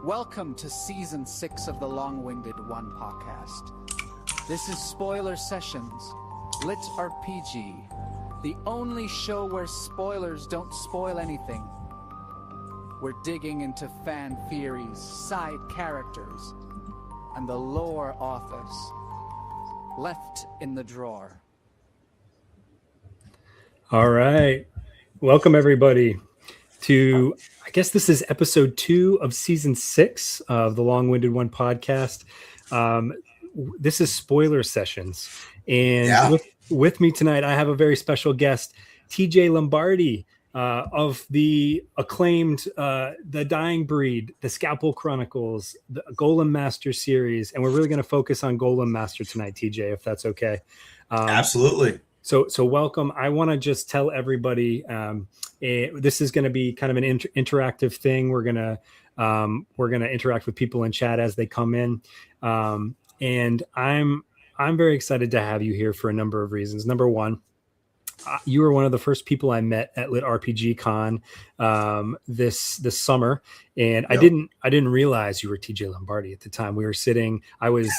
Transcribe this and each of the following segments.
Welcome to Season 6 of the Long-Winded One podcast. This is Spoiler Sessions, Lit RPG, the only show where spoilers don't spoil anything. We're digging into fan theories, side characters, and the lore office left in the drawer. All right. Welcome, everybody, to, I guess this is episode 2 of season 6 of the Long-Winded One podcast. This is Spoiler Sessions. And with me tonight, I have a very special guest, TJ Lombardi of the acclaimed The Dying Breed, the Scalpel Chronicles, the Golem Master series. And we're really going to focus on Golem Master tonight, TJ, if that's okay. Absolutely. So welcome. I want to just tell everybody this is going to be kind of an interactive thing. We're gonna interact with people in chat as they come in, and I'm very excited to have you here for a number of reasons. Number one, you were one of the first people I met at Lit RPG Con this summer, and yep. I didn't realize you were TJ Lombardi at the time. We were sitting. I was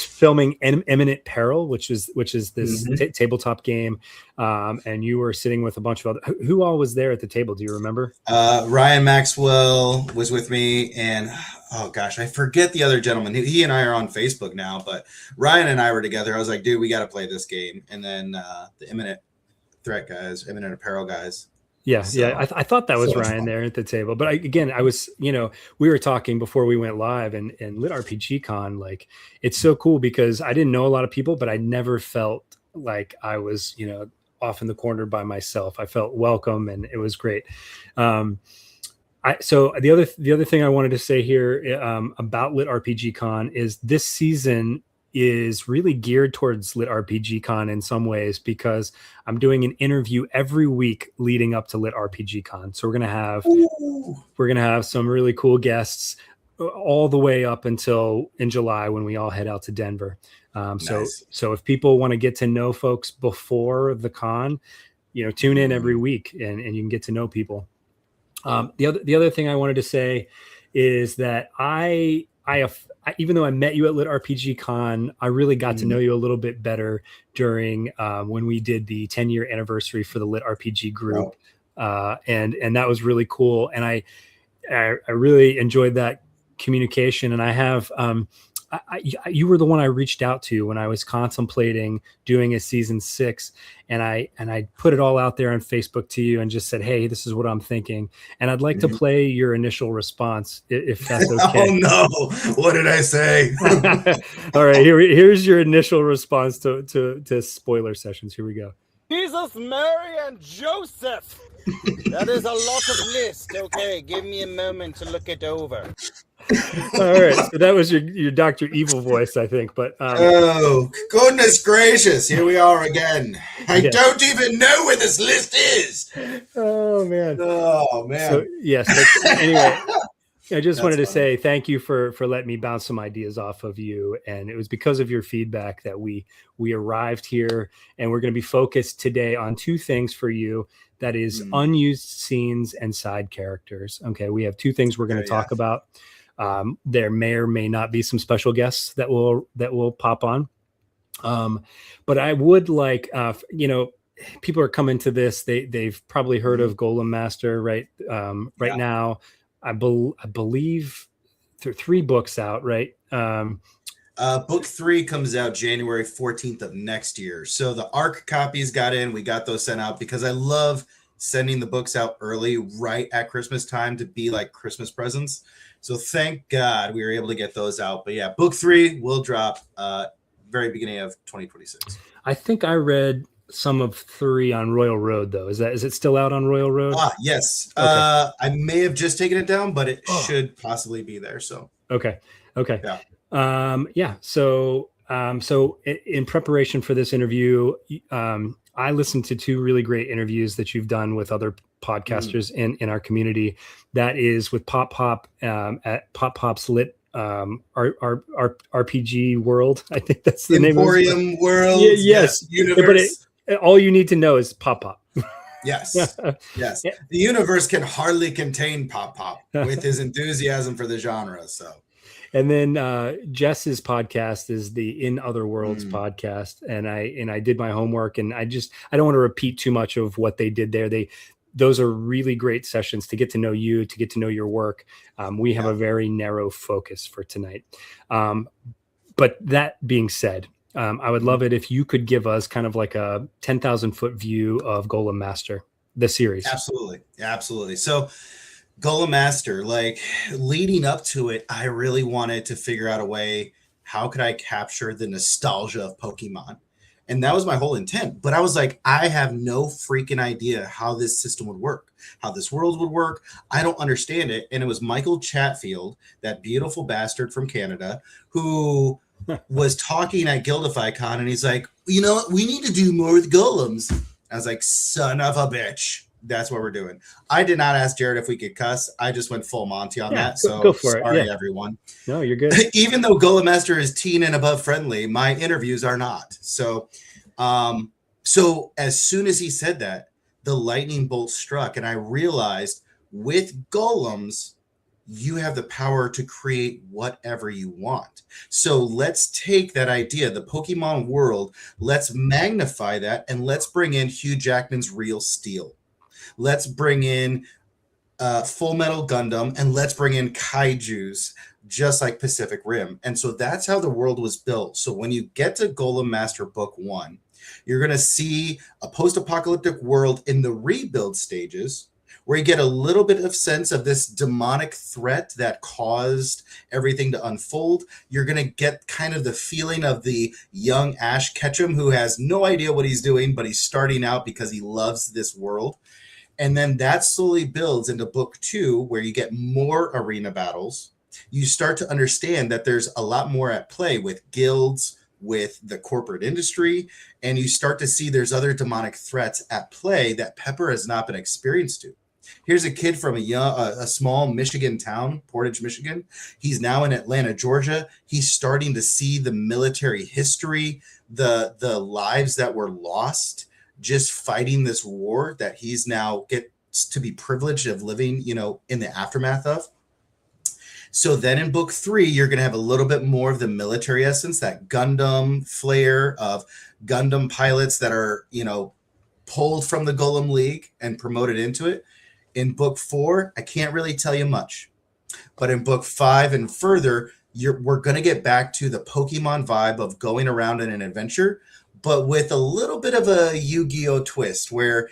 filming Imminent Peril, which is this tabletop game, and you were sitting with a bunch of other. Who all was there at the table? Do you remember? Ryan Maxwell was with me, and oh gosh, I forget the other gentleman. He and I are on Facebook now, but Ryan and I were together. I was like, dude, we got to play this game. And then the Imminent Threat guys, Imminent Apparel guys. Yeah, so, yeah. I thought that was Ryan there at the table. But I was, we were talking before we went live, and Lit RPG Con, like, it's so cool because I didn't know a lot of people, but I never felt like I was, off in the corner by myself. I felt welcome, and it was great. So the other thing I wanted to say here about Lit RPG Con is this season is really geared towards Lit RPG Con in some ways, because I'm doing an interview every week leading up to Lit RPG Con. So we're gonna have some really cool guests all the way up until in July when we all head out to Denver. Nice. So if people want to get to know folks before the con, tune in every week and you can get to know people. The other thing I wanted to say is that I even though I met you at Lit RPG Con, I really got to know you a little bit better during when we did the 10-year anniversary for the Lit RPG group. Wow. And that was really cool. And I really enjoyed that communication. And I have, you were the one I reached out to when I was contemplating doing a season 6, and I put it all out there on Facebook to you and just said, hey, this is what I'm thinking, and I'd like to play your initial response if that's okay. Oh no, what did I say? All right, here's your initial response to Spoiler Sessions. Here we go. Jesus, Mary, and Joseph. That is a lot of list. Okay, give me a moment to look it over. All right, so that was your Dr. Evil voice, I think. But oh goodness gracious, here we are again. I don't even know where this list is. Oh man. So, yes. Anyway, I just wanted to say thank you for letting me bounce some ideas off of you, and it was because of your feedback that we arrived here, and we're going to be focused today on 2 things for you. That is unused scenes and side characters. Okay, we have 2 things we're going to talk about. There may or may not be some special guests that will pop on. But I would like, people are coming to this. They've probably heard of Golem Master, right? Right now, I believe there are 3 books out, right? Book 3 comes out January 14th of next year. So the ARC copies got in. We got those sent out because I love sending the books out early, right at Christmas time, to be like Christmas presents. So thank God we were able to get those out. But yeah, book 3 will drop very beginning of 2026. I think I read some of 3 on Royal Road, though. Is it still out on Royal Road? Yes. Okay. I may have just taken it down, but it should possibly be there. So okay. Yeah. So in preparation for this interview, I listened to 2 really great interviews that you've done with other podcasters in our community. That is with Pop at Pop Pop's Lit RPG World. I think that's the Emporium name of it. World. Yes. Universe. But all you need to know is Pop Pop. Yes. Yes. The universe can hardly contain Pop Pop with his enthusiasm for the genre. So, and then Jess's podcast is the In Other Worlds podcast, and I did my homework, and I don't want to repeat too much of what they did there. Those are really great sessions to get to know you, to get to know your work. We have a very narrow focus for tonight. But that being said, I would love it if you could give us kind of like a 10,000 foot view of Golem Master, the series. Absolutely. Absolutely. So Golem Master, like leading up to it, I really wanted to figure out a way, how could I capture the nostalgia of Pokemon? And that was my whole intent. But I was like, I have no freaking idea how this system would work, how this world would work. I don't understand it. And it was Michael Chatfield, that beautiful bastard from Canada, who was talking at GuildifyCon, and he's like, you know what? We need to do more with golems. I was like, son of a bitch. That's what we're doing. I did not ask Jared if we could cuss. I just went full Monty on that. So go for sorry, it. Yeah. everyone. No, you're good. Even though Golem Master is teen and above friendly, my interviews are not. So, so as soon as he said that, the lightning bolt struck, and I realized with golems, you have the power to create whatever you want. So let's take that idea, the Pokemon world, let's magnify that, and let's bring in Hugh Jackman's Real Steel. Let's bring in Full Metal Gundam, and let's bring in kaijus, just like Pacific Rim. And so that's how the world was built. So when you get to Golem Master Book 1, you're going to see a post-apocalyptic world in the rebuild stages, where you get a little bit of sense of this demonic threat that caused everything to unfold. You're going to get kind of the feeling of the young Ash Ketchum, who has no idea what he's doing, but he's starting out because he loves this world. And then that slowly builds into book 2, where you get more arena battles. You start to understand that there's a lot more at play with guilds, with the corporate industry, and you start to see there's other demonic threats at play that Pepper has not been experienced to. Here's a kid from a small Michigan town, Portage, Michigan. He's now in Atlanta, Georgia. He's starting to see the military history, the lives that were lost just fighting this war that he's now gets to be privileged of living, in the aftermath of. So then in book 3, you're going to have a little bit more of the military essence, that Gundam flair of Gundam pilots that are, pulled from the Golem League and promoted into it. In book 4, I can't really tell you much, but in book 5 and further, we're going to get back to the Pokemon vibe of going around in an adventure, but with a little bit of a Yu-Gi-Oh twist, where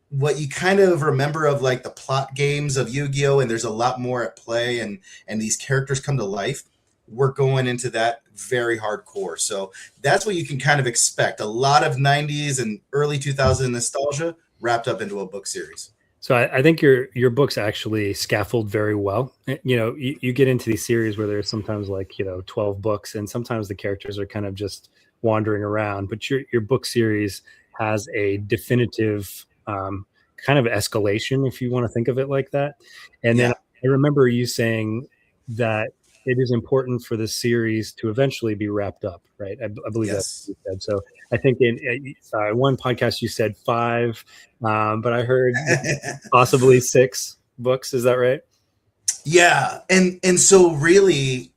what you kind of remember of like the plot games of Yu-Gi-Oh, and there's a lot more at play, and these characters come to life. We're going into that very hardcore. So that's what you can kind of expect. A lot of 90s and early 2000s nostalgia wrapped up into a book series. So I think your books actually scaffold very well. You get into these series where there's sometimes 12 books, and sometimes the characters are kind of just wandering around. But your book series has a definitive kind of escalation, if you want to think of it like that. And then I remember you saying that it is important for the series to eventually be wrapped up, right? I believe that's what you said. So I think in one podcast you said 5, but I heard possibly 6 books. Is that right? Yeah. And so really,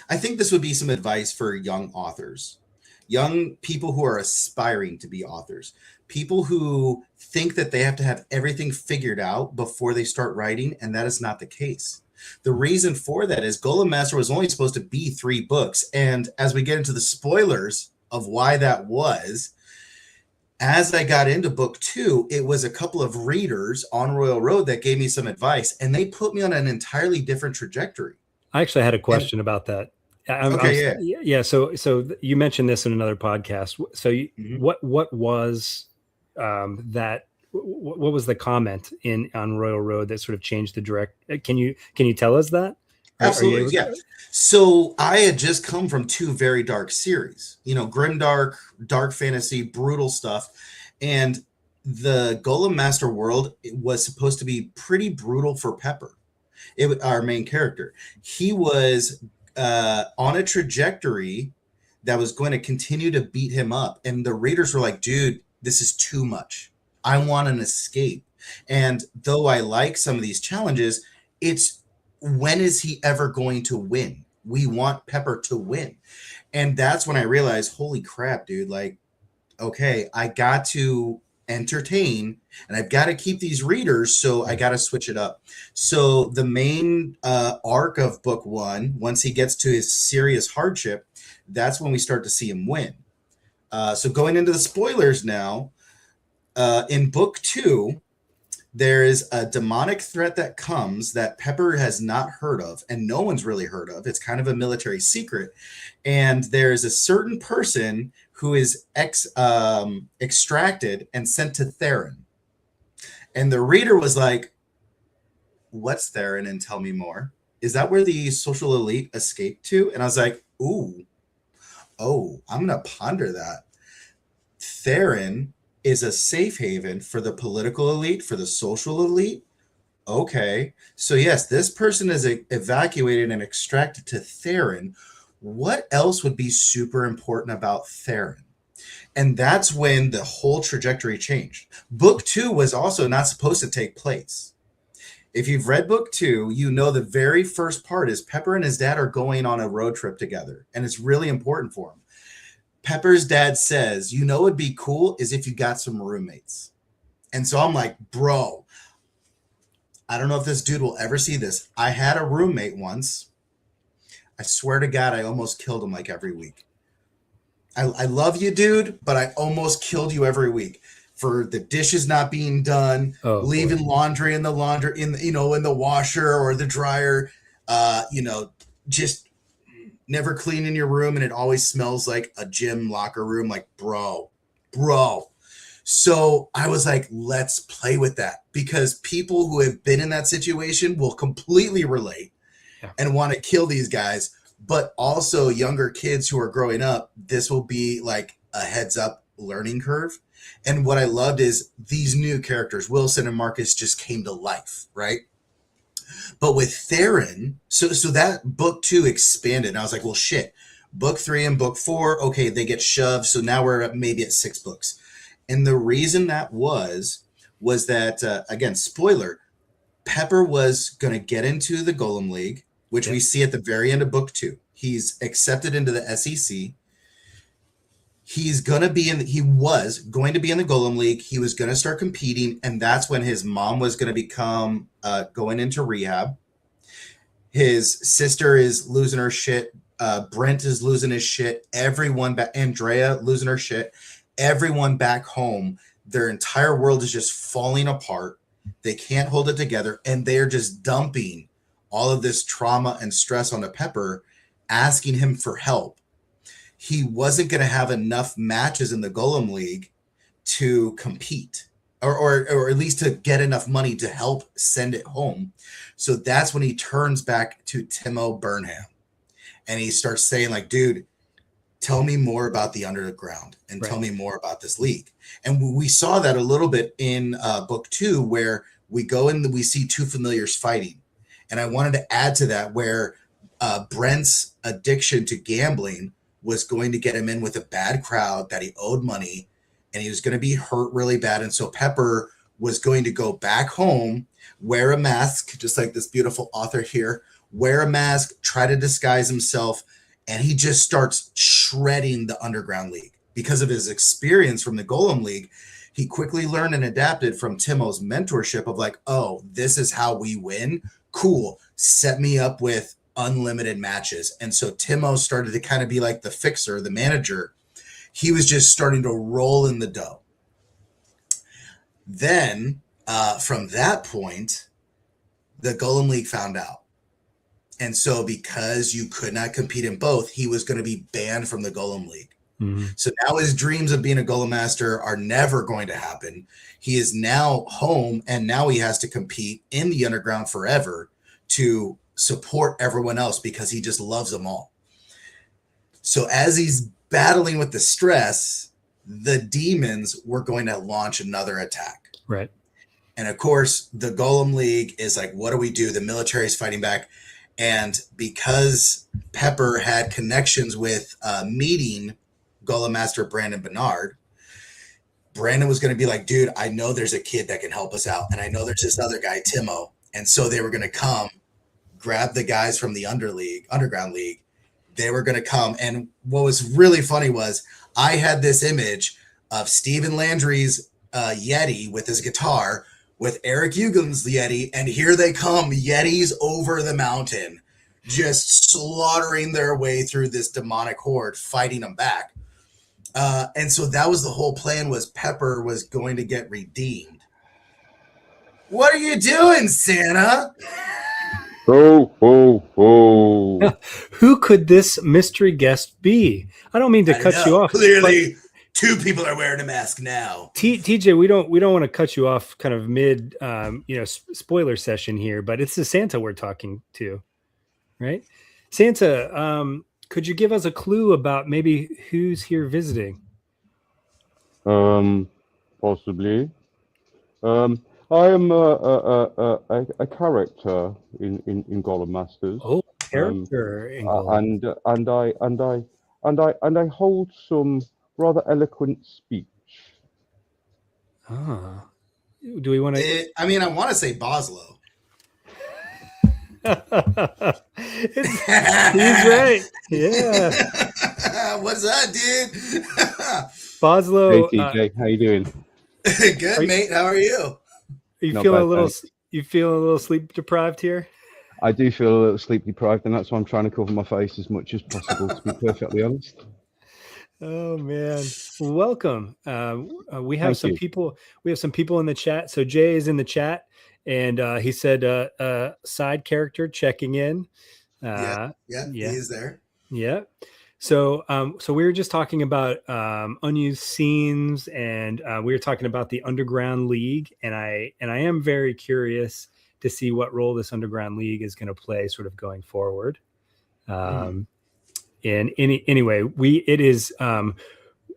I think this would be some advice for young authors, young people who are aspiring to be authors, people who think that they have to have everything figured out before they start writing, and that is not the case. The reason for that is Golem Master was only supposed to be 3 books. And as we get into the spoilers of why that was, as I got into book 2, it was a couple of readers on Royal Road that gave me some advice, and they put me on an entirely different trajectory. I actually had a question about that. So you mentioned this in another podcast. So what was that? What was the comment on Royal Road that sort of changed the direct? Can you tell us that? Absolutely, yeah. So I had just come from 2 very dark series, grimdark, dark fantasy, brutal stuff, and the Golem Master world was supposed to be pretty brutal for Pepper, our main character. He was on a trajectory that was going to continue to beat him up, and the readers were like, "Dude, this is too much. I want an escape. And though I like some of these challenges, it's when is he ever going to win? We want Pepper to win. And that's when I realized, holy crap, dude, like, okay, I got to entertain and I've got to keep these readers, so I got to switch it up. So the main arc of book 1, once he gets to his serious hardship, that's when we start to see him win. So going into the spoilers now, in book 2, there is a demonic threat that comes that Pepper has not heard of and no one's really heard of. It's kind of a military secret. And there's a certain person who is extracted and sent to Theron. And the reader was like, what's Theron, and tell me more? Is that where the social elite escaped to? And I was like, I'm going to ponder that. Theron is a safe haven for the political elite, for the social elite. Okay. So yes, this person is evacuated and extracted to Theron. What else would be super important about Theron? And that's when the whole trajectory changed. Book 2 was also not supposed to take place. If you've read book 2, you know the very first part is Pepper and his dad are going on a road trip together. And it's really important for him. Pepper's dad says, you know, what'd be cool is if you got some roommates. And so I'm like, bro, I don't know if this dude will ever see this. I had a roommate once. I swear to God, I almost killed him like every week. I love you, dude, but I almost killed you every week for the dishes not being done, leaving laundry in the in the washer or the dryer, just never cleaning your room, and it always smells like a gym locker room. Like, bro. So I was like, let's play with that, because people who have been in that situation will completely relate and want to kill these guys. But also younger kids who are growing up, this will be like a heads up learning curve. And what I loved is these new characters, Wilson and Marcus, just came to life, right? But with Theron, so that book 2 expanded. And I was like, well, shit, book 3 and book 4, okay, they get shoved. So now we're maybe at 6 books. And the reason that was that, again, spoiler, Pepper was going to get into the Golem League, which we see at the very end of book 2. He's accepted into the SEC. He was going to be in the Golem League. He was going to start competing. And that's when his mom was going to become going into rehab. His sister is losing her shit. Brent is losing his shit. Andrea losing her shit. Everyone back home, their entire world is just falling apart. They can't hold it together. And they're just dumping all of this trauma and stress onto Pepper, asking him for help. He wasn't going to have enough matches in the Golem League to compete, or at least to get enough money to help send it home. So that's when he turns back to Timo Burnham, and he starts saying, like, dude, tell me more about the underground and tell me more about this league. And we saw that a little bit in book 2, where we go and we see 2 familiars fighting. And I wanted to add to that, where Brent's addiction to gambling was going to get him in with a bad crowd that he owed money, and he was going to be hurt really bad. And so Pepper was going to go back home, wear a mask, just like this beautiful author here, wear a mask, try to disguise himself, and he just starts shredding the Underground League. Because of his experience from the Golem League, he quickly learned and adapted from Timo's mentorship of like, oh, this is how we win. Cool. Set me up with unlimited matches. And so Timo started to kind of be like the fixer, the manager. He was just starting to roll in the dough. Then from that point, the Golem League found out. And so because you could not compete in both, he was going to be banned from the Golem League. Mm-hmm. So now his dreams of being a Golem Master are never going to happen. He is now home, and now he has to compete in the underground forever to support everyone else because he just loves them all. So as he's battling with the stress, the demons were going to launch another attack. Right. And of course, the Golem League is like, what do we do? The military is fighting back. And because Pepper had connections with meeting Golem Master Brandon Bernard, Brandon was going to be like, dude, I know there's a kid that can help us out. And I know there's this other guy, Timo. And so they were going to come grab the guys from the underground league. They were going to come. And what was really funny was I had this image of Stephen Landry's Yeti with his guitar with Eric Ugland's Yeti. And here they come, Yetis over the mountain, just slaughtering their way through this demonic horde, fighting them back. And so that was the whole plan, was Pepper was going to get redeemed. What are you doing, Santa? Ho, ho, ho. Who could this mystery guest be? I don't mean to cut you off. Clearly, two people are wearing a mask now. TJ, we don't want to cut you off kind of mid, spoiler session here, but it's the Santa we're talking to, right? Santa, could you give us a clue about maybe who's here visiting? Possibly. I am a character in Golem Masters. Oh, character in Golem. and I hold some rather eloquent speech. Ah, do we want to? I want to say Bosloe. He's right. Yeah. What's up, dude? Bosloe. Hey TJ, how you doing? Good, mate. How are you? You Not feel bad, a little. thanks. You feel a little sleep deprived here. I do feel a little sleep deprived, and that's why I'm trying to cover my face as much as possible, to be perfectly honest. Oh man, welcome. We have Thank some you. people. We have some people in the chat. So Jay is in the chat, and he said, "Side character checking in." Yeah, he is there. Yeah. So, we were just talking about unused scenes, and we were talking about the Underground League, and I am very curious to see what role this Underground League is going to play, sort of going forward. And anyway,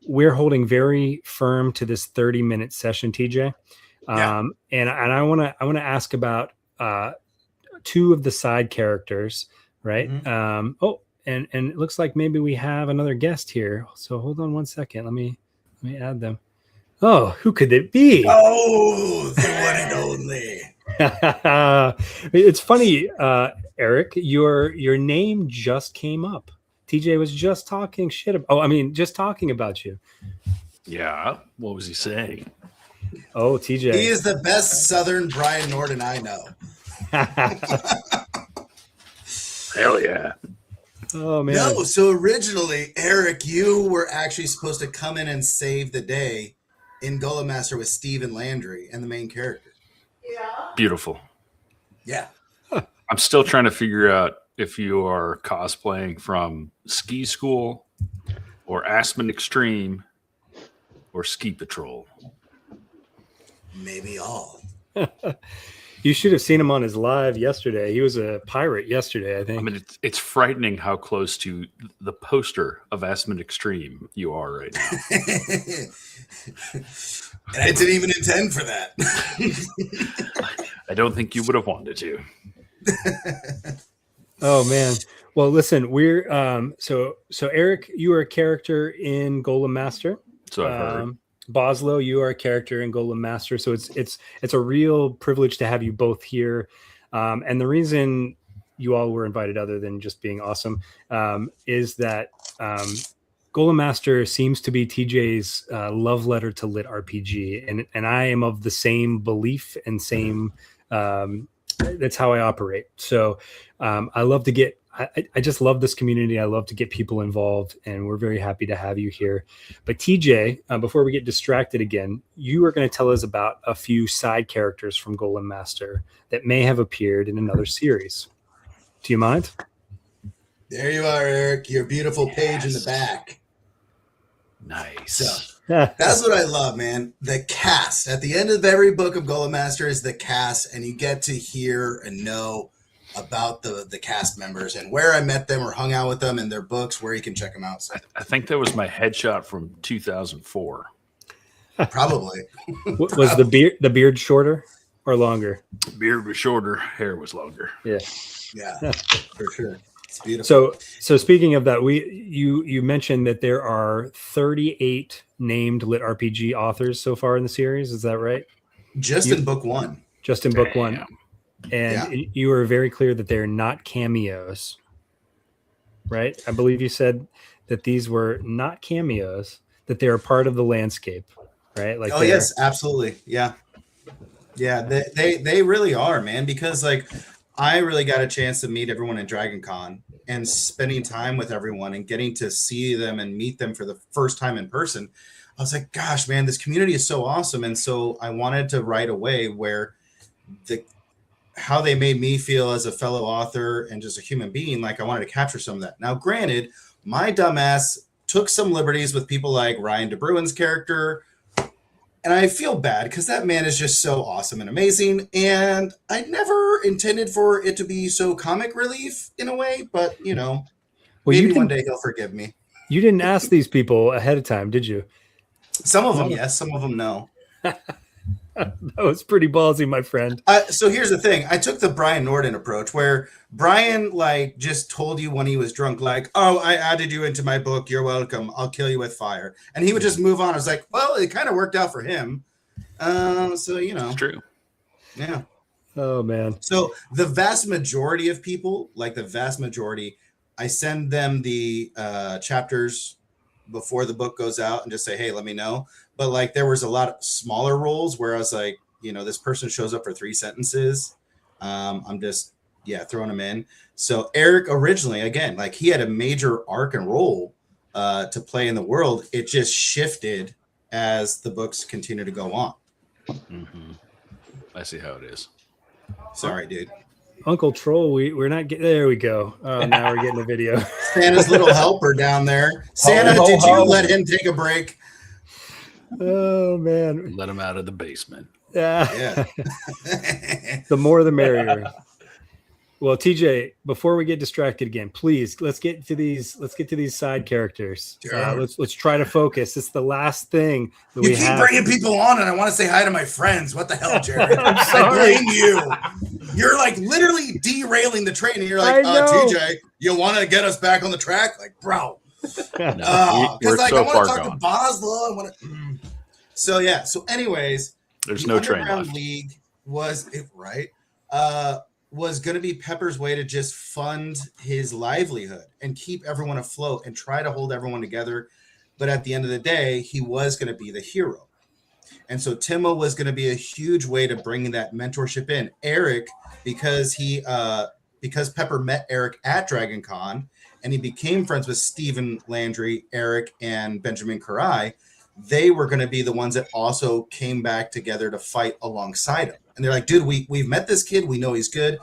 we're holding very firm to this 30-minute session, TJ. And I want to ask about two of the side characters, right? And it looks like maybe we have another guest here. So hold on one second. Let me add them. Oh, who could it be? Oh, the one and only. It's funny, Eric, your name just came up. TJ was just talking just talking about you. Yeah. What was he saying? Oh, TJ. He is the best Southern Brian Norton I know. Hell yeah. Oh man. No, so originally, Eric, you were actually supposed to come in and save the day in Golem Master with Stephen Landry and the main character. Beautiful. Yeah. I'm still trying to figure out if you are cosplaying from Ski School or Aspen Extreme or Ski Patrol. Maybe all. You should have seen him on his live yesterday. He was a pirate yesterday, I think. I mean, it's frightening how close to the poster of Aspen Extreme you are right now. And I didn't even intend for that. I don't think you would have wanted to. Oh man. Well, listen, we're so Eric, you are a character in Golem Master. So I've heard. Bosloe, you are a character in Golem Master. So it's a real privilege to have you both here. And the reason you all were invited, other than just being awesome, is that Golem Master seems to be TJ's love letter to lit RPG, and I am of the same belief and same. That's how I operate. So I love to get. I just love this community. I love to get people involved, and we're very happy to have you here. But TJ, before we get distracted again, you are going to tell us about a few side characters from Golem Master that may have appeared in another series. Do you mind? There you are, Eric. Your beautiful page in the back. Nice. So that's what I love, man. The cast. At the end of every book of Golem Master is the cast, and you get to hear and know about the cast members and where I met them or hung out with them and their books, where you can check them out. So. I think that was my headshot from 2004. Probably. Was the beard shorter or longer? Beard was shorter, hair was longer. Yeah. Yeah, for sure. It's beautiful. So speaking of that, you mentioned that there are 38 named lit RPG authors so far in the series. Is that right? Just in book one. Just in book one. And you were very clear that they're not cameos, right? I believe you said that these were not cameos, that they're a part of the landscape, right? Like, yes, absolutely. Yeah. They really are, man, because like I really got a chance to meet everyone in Dragon Con and spending time with everyone and getting to see them and meet them for the first time in person. I was like, gosh, man, this community is so awesome. And so I wanted to write a way where how they made me feel as a fellow author and just a human being, like I wanted to capture some of that. Now, granted, my dumbass took some liberties with people like Ryan DeBruin's character, and I feel bad because that man is just so awesome and amazing, and I never intended for it to be so comic relief in a way, but, you know, maybe one day he'll forgive me. You didn't ask these people ahead of time, did you? Some of them, yes. Some of them, no. That was pretty ballsy, my friend. So here's the thing. I took the Brian Norden approach where Brian like just told you when he was drunk, like, oh, I added you into my book. You're welcome. I'll kill you with fire. And he would just move on. I was like, well, it kind of worked out for him. So, you know. It's true. Yeah. Oh, man. So the vast majority of people, like the vast majority, I send them the chapters before the book goes out and just say, hey, let me know. But like there was a lot of smaller roles where I was like, you know, this person shows up for 3 sentences. I'm just, throwing them in. So Eric originally, again, like he had a major arc and role to play in the world. It just shifted as the books continue to go on. Mm-hmm. I see how it is. Sorry, dude. Uncle Troll, we're not getting there. We go. Oh, now we're getting a video. Santa's little helper down there. Santa, did you let him take a break? Oh, man. Let him out of the basement. Yeah. The more the merrier. Well, TJ, before we get distracted again, please let's get to these side characters. Let's try to focus. It's the last thing that we have. You keep bringing people on, and I want to say hi to my friends. What the hell, Jared? I blame you. You're like literally derailing the train, and you're like, TJ, you want to get us back on the track? Like, bro. Because like so I want to talk gone. to Bosloe. So yeah. So anyways, there's no train left. League was going to be Pepper's way to just fund his livelihood and keep everyone afloat and try to hold everyone together. But at the end of the day, he was going to be the hero. And so Timo was going to be a huge way to bring that mentorship in. Eric, because Pepper met Eric at Dragon Con and he became friends with Stephen Landry, Eric, and Benjamin Karai, they were going to be the ones that also came back together to fight alongside him. And they're like, dude, we've met this kid. We know he's good.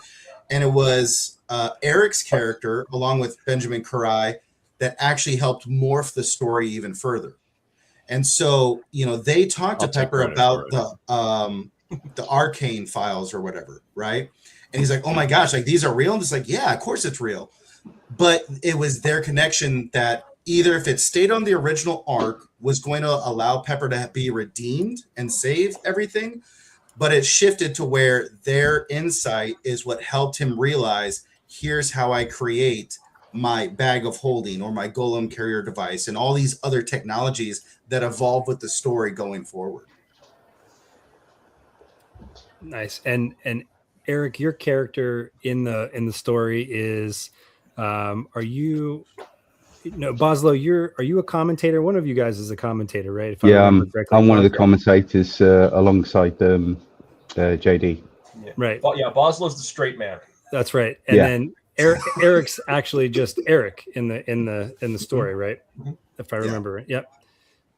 And it was Eric's character, along with Benjamin Karai, that actually helped morph the story even further. And so, you know, they talked to Pepper about the arcane files or whatever, right? And he's like, oh my gosh, like these are real? And it's like, yeah, of course it's real. But it was their connection that either if it stayed on the original arc was going to allow Pepper to be redeemed and save everything, but it shifted to where their insight is what helped him realize, here's how I create my bag of holding or my golem carrier device and all these other technologies that evolve with the story going forward. Nice. And Eric, your character in the story is, Bosloe, are you a commentator? One of you guys is a commentator, right? If I'm one of the commentators alongside JD. Yeah. Right. Yeah, Bosloe's the straight man. That's right. And then Eric's actually just Eric in the story, right? If I remember right. Yep.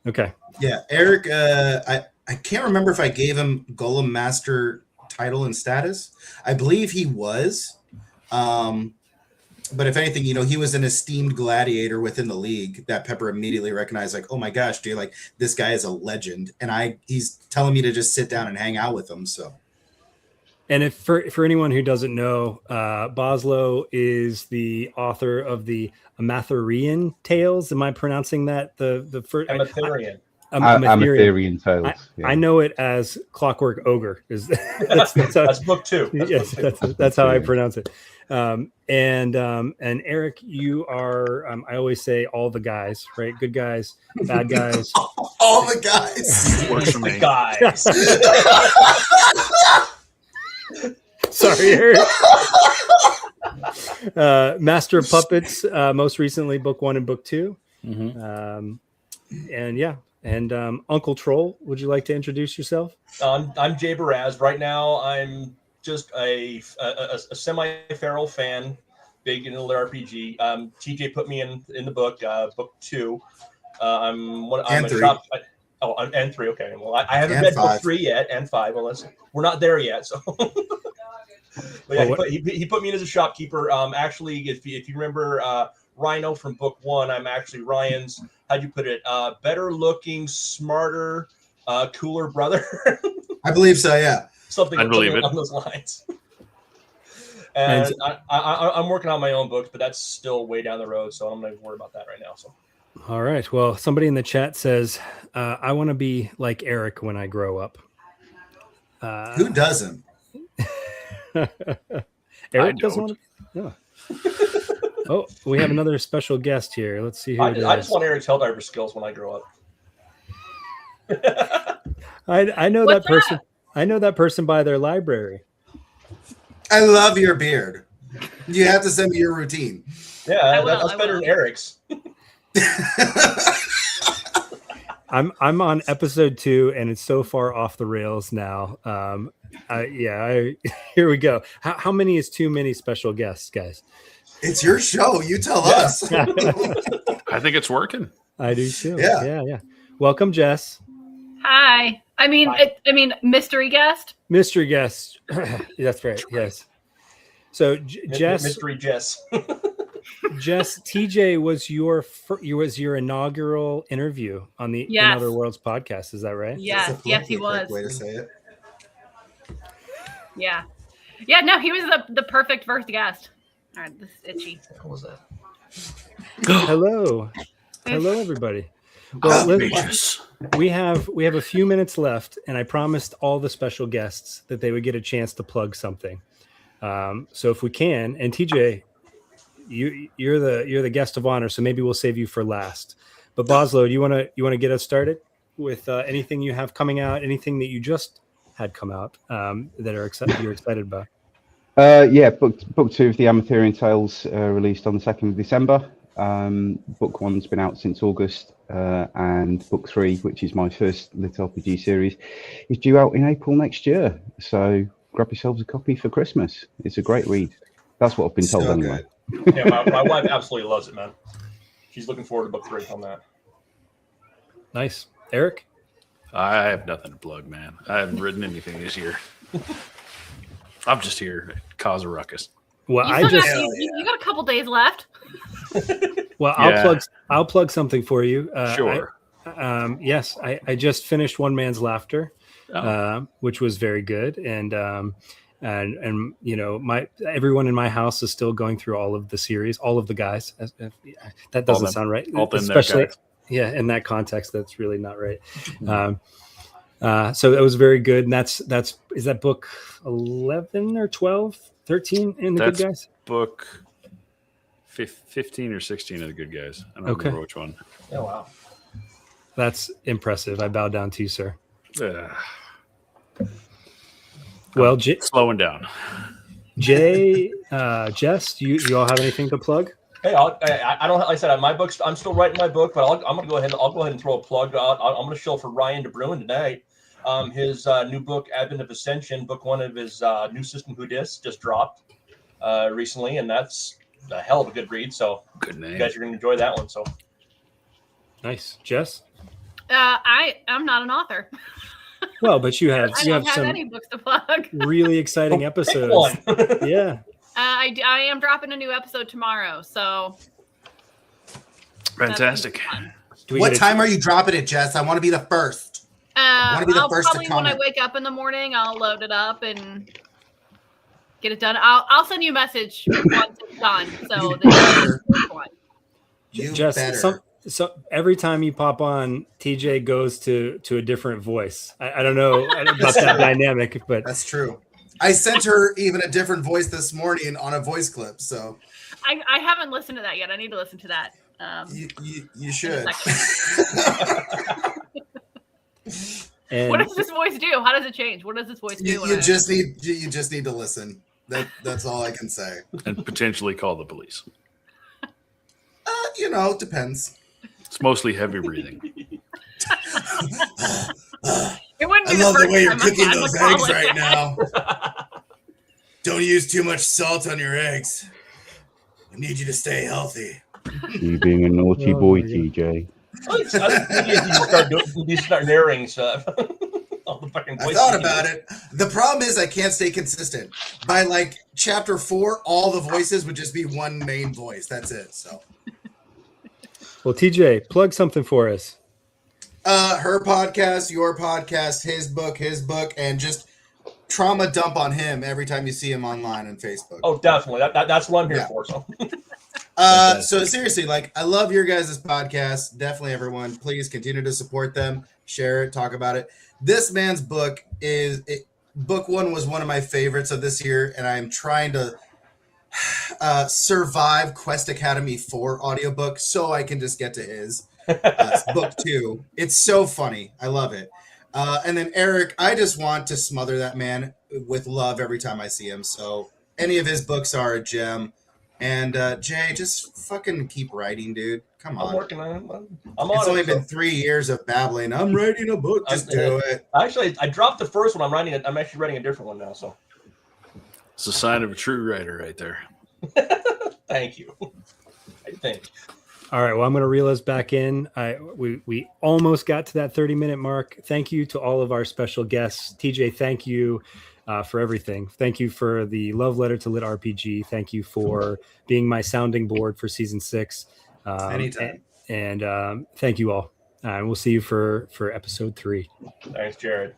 Okay. Yeah, Eric. I can't remember if I gave him Golem Master title and status. I believe he was. But if anything, you know, he was an esteemed gladiator within the league that Pepper immediately recognized, like, oh my gosh, dude, like this guy is a legend. And he's telling me to just sit down and hang out with him. So. And if for anyone who doesn't know, Bosloe is the author of the Amatherian Tales. Am I pronouncing that the first? Amatherian. Arthurian Tales. I know it as Clockwork Ogre. That's book 2. Yes, that's how I pronounce it. And Eric, you are. I always say all the guys, right? Good guys, bad guys. All the guys. Works for me. Guys. Sorry, Eric. Master of Puppets. Most recently, book 1 and book 2. Mm-hmm. And Uncle Troll, would you like to introduce yourself? I'm Jay Beraz. Right now, I'm just a semi-feral fan, big into RPG. TJ put me in the book, book 2. I'm a 3. shop. And 3. Okay. Well, I haven't read book 3 yet, and 5. Well, we're not there yet. So, but yeah, he put me in as a shopkeeper. Actually, if you remember Rhino from book 1, I'm actually Ryan's. How'd you put it? Better looking, smarter, cooler brother. I believe so. Yeah. Something on those lines. And I'm working on my own books, but that's still way down the road, so I'm not even worried about that right now. So. All right. Well, somebody in the chat says, I want to be like Eric when I grow up. Who doesn't? Eric doesn't want to be. Yeah. Oh, we have another special guest here. Let's see who it is. I just want Eric's Helldiver skills when I grow up. I know that person. I know that person by their library. I love your beard. You have to send me your routine. Yeah, that's better than Eric's. I'm on episode 2, and it's so far off the rails now. Here we go. How many is too many special guests, guys? It's your show. You tell us. I think it's working. I do too. Yeah. Welcome, Jess. Hi. I mean, mystery guest. Mystery guest. That's right. Yes. So, Jess. Mystery Jess. Jess, TJ was your inaugural interview on the In Other Worlds podcast. Is that right? Yes, he was. Way to say it. Yeah. No, he was the perfect first guest. All right, this is itchy. What was that? Hello, everybody. Well, we have a few minutes left, and I promised all the special guests that they would get a chance to plug something. So if we can, and TJ, you're the guest of honor, so maybe we'll save you for last. But Bosloe, do you want to get us started with anything you have coming out, anything that you just had come out that you're excited about? Book 2 of the Arthurian Tales released on the 2nd of December. Book 1's been out since August, and book 3, which is my first lit RPG series, is due out in April next year. So grab yourselves a copy for Christmas. It's a great read. That's what I've been told anyway. Yeah, my wife absolutely loves it, man. She's looking forward to book 3 on that. Nice. Eric? I have nothing to plug, man. I haven't written anything this year. I'm just here to cause a ruckus. Well, you got a couple days left. Well, I'll plug something for you. Sure. Yes, I just finished One Man's Laughter, which was very good, and you know, everyone in my house is still going through all of the series, all of the guys. That doesn't sound right, especially in that context. That's really not right. So that was very good, and is that book 11 or 12, 13 in the Good Guys? Book 15 or 16 of the Good Guys. I don't remember which one. Oh wow, that's impressive. I bow down to you, sir. Well, slowing down. Jay, Jess, do you all have anything to plug? Hey, I don't. Like I said, my books. I'm still writing my book, but I'm gonna go ahead. I'll go ahead and throw a plug. I'm gonna show for Ryan DeBruin tonight. His new book, Advent of Ascension, book 1 of his new system, Who Dis, just dropped recently, and that's a hell of a good read. So good name. You guys are gonna enjoy that one. So nice, Jess. I'm not an author. Well, but you have have some any books to plug. Really exciting episodes. Yeah. I am dropping a new episode tomorrow, so fantastic. What time are you dropping it, Jess? I want to be the first. I want to be the first to comment. When I wake up in the morning, I'll load it up and get it done. I'll send you a message once it's done. So You Jess, better. So every time you pop on, TJ goes to a different voice. I don't know about that dynamic, but that's true. I sent her even a different voice this morning on a voice clip. So I haven't listened to that yet. I need to listen to that. You should. And what does this voice do? How does it change? What does this voice do? You just need to listen. That's all I can say. And potentially call the police. Depends. It's mostly heavy breathing. It wouldn't be I love the way you're time cooking I've had those a eggs call right like now. Don't use too much salt on your eggs. I need you to stay healthy. You being a naughty boy, TJ. I think you start narrating stuff. All the fucking I thought about it. The problem is I can't stay consistent. By like chapter 4, all the voices would just be one main voice. That's it. So, well, TJ, plug something for us. Her podcast, your podcast, his book, and just trauma dump on him every time you see him online on Facebook. Oh, definitely. That's what I'm here for. So. So seriously, I love your guys' podcast. Definitely, everyone, please continue to support them, share it, talk about it. This man's book book 1 was one of my favorites of this year, and I'm trying to survive Quest Academy 4 audiobook so I can just get to his book 2. It's so funny. I love it. And then Eric, I just want to smother that man with love every time I see him. So any of his books are a gem. And Jay, just fucking keep writing, dude. Come on. I'm working on it. It's only been 3 years of babbling. I'm writing a book. Just do it. Actually, I dropped the first one. I'm actually writing a different one now. So it's a sign of a true writer right there. Thank you. I think. All right. Well, I'm going to reel us back in. We almost got to that 30-minute mark. Thank you to all of our special guests. TJ, thank you for everything. Thank you for the love letter to Lit RPG. Thank you for being my sounding board for season 6. Anytime. And thank you all. And we'll see you for episode 3. Thanks, Jared.